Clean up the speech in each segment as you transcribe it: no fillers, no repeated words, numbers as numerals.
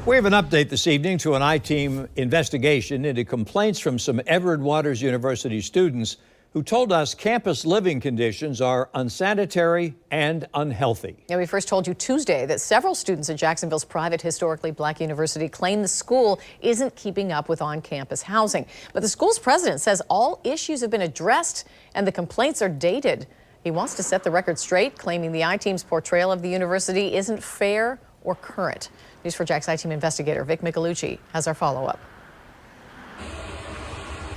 We have an update this evening to an I-team investigation into complaints from some Edward Waters University students who told us campus living conditions are unsanitary and unhealthy. Yeah, we first told you Tuesday that several students at Jacksonville's private historically black university claim the school isn't keeping up with on-campus housing. But the school's president says all issues have been addressed and the complaints are dated. He wants to set the record straight, claiming the I-team's portrayal of the university isn't fair or current. News4JAX I-team investigator Vic Michelucci has our follow-up.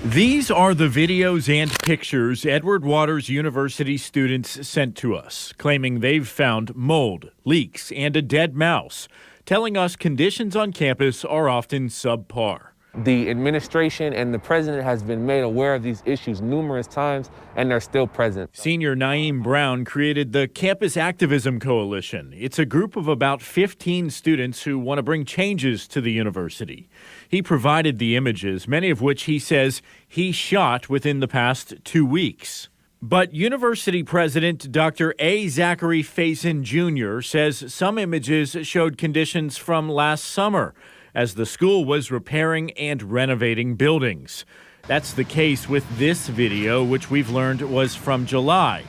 These are the videos and pictures Edward Waters University students sent to us, claiming they've found mold, leaks, and a dead mouse, telling us conditions on campus are often subpar. The administration and the president has been made aware of these issues numerous times, and they're still present. Senior Naeem Brown created the Campus Activism Coalition. It's a group of about 15 students who want to bring changes to the university. He provided the images, many of which he says he shot within the past 2 weeks. But University President Dr. A. Zachary Faison Jr. says some images showed conditions from last summer, as the school was repairing and renovating buildings. That's the case with this video, which we've learned was from July.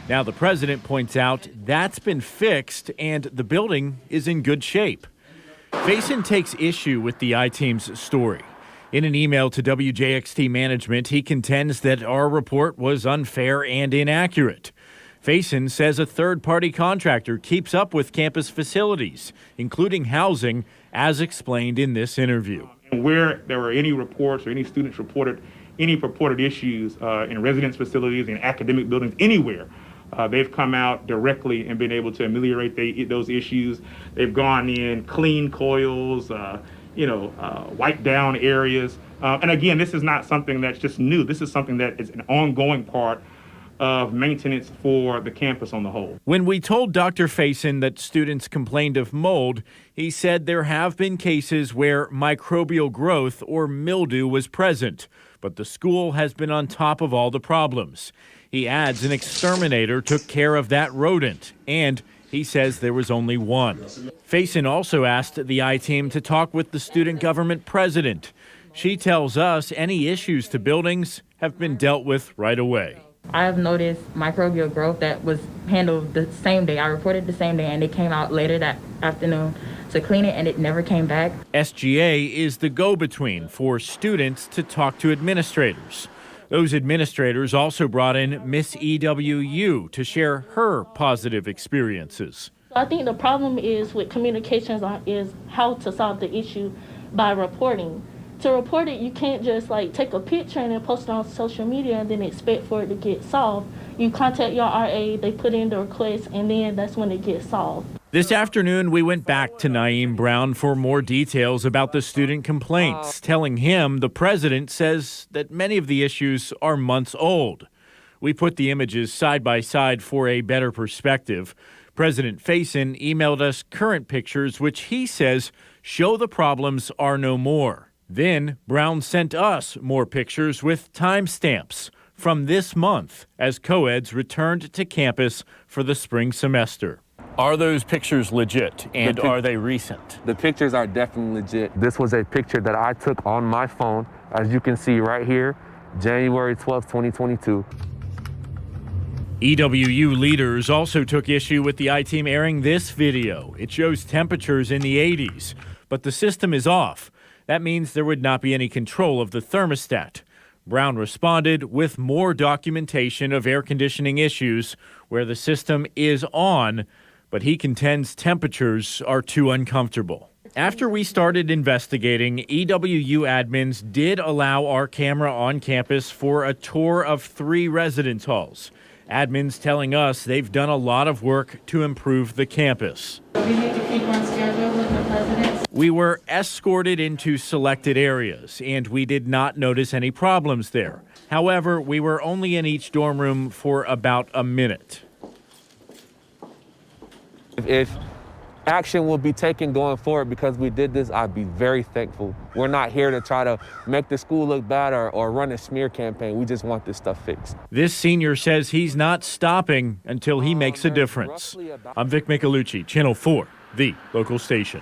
Now the president points out that's been fixed and the building is in good shape. Faison takes issue with the I-team's story. In an email to WJXT management, he contends that our report was unfair and inaccurate. Faison says a third-party contractor keeps up with campus facilities, including housing, as explained in this interview. Where there were any reports or any students reported any purported issues in residence facilities, in academic buildings, anywhere, they've come out directly and been able to ameliorate those issues. They've gone in, cleaned coils, wiped down areas. And again, this is not something that's just new. This is something that is an ongoing part of maintenance for the campus on the whole. When we told Dr. Faison that students complained of mold, he said there have been cases where microbial growth or mildew was present, but the school has been on top of all the problems. He adds an exterminator took care of that rodent, and he says there was only one. Faison also asked the I-team to talk with the student government president. She tells us any issues to buildings have been dealt with right away. I have noticed microbial growth that was handled the same day. I reported the same day, and it came out later that afternoon to clean it, and it never came back. SGA is the go-between for students to talk to administrators. Those administrators also brought in Miss EWU to share her positive experiences. I think the problem is with communications is how to solve the issue by reporting. To report it, you can't just take a picture and then post it on social media and then expect for it to get solved. You contact your RA, they put in the request, and then that's when it gets solved. This afternoon, we went back to Naeem Brown for more details about the student complaints, telling him the president says that many of the issues are months old. We put the images side by side for a better perspective. President Faison emailed us current pictures, which he says show the problems are no more. Then Brown sent us more pictures with timestamps from this month as co-eds returned to campus for the spring semester. Are those pictures legit, and are they recent? The pictures are definitely legit. This was a picture that I took on my phone, as you can see right here, January 12th, 2022. EWU leaders also took issue with the I-team airing this video. It shows temperatures in the 80s, but the system is off. That means there would not be any control of the thermostat. Brown responded with more documentation of air conditioning issues where the system is on, but he contends temperatures are too uncomfortable. After we started investigating, EWU admins did allow our camera on campus for a tour of 3 residence halls. Admins telling us they've done a lot of work to improve the campus. We were escorted into selected areas, and we did not notice any problems there. However, we were only in each dorm room for about a minute. If action will be taken going forward because we did this, I'd be very thankful. We're not here to try to make the school look bad or run a smear campaign. We just want this stuff fixed. This senior says he's not stopping until he makes a difference. I'm Vic Michelucci, Channel 4, the local station.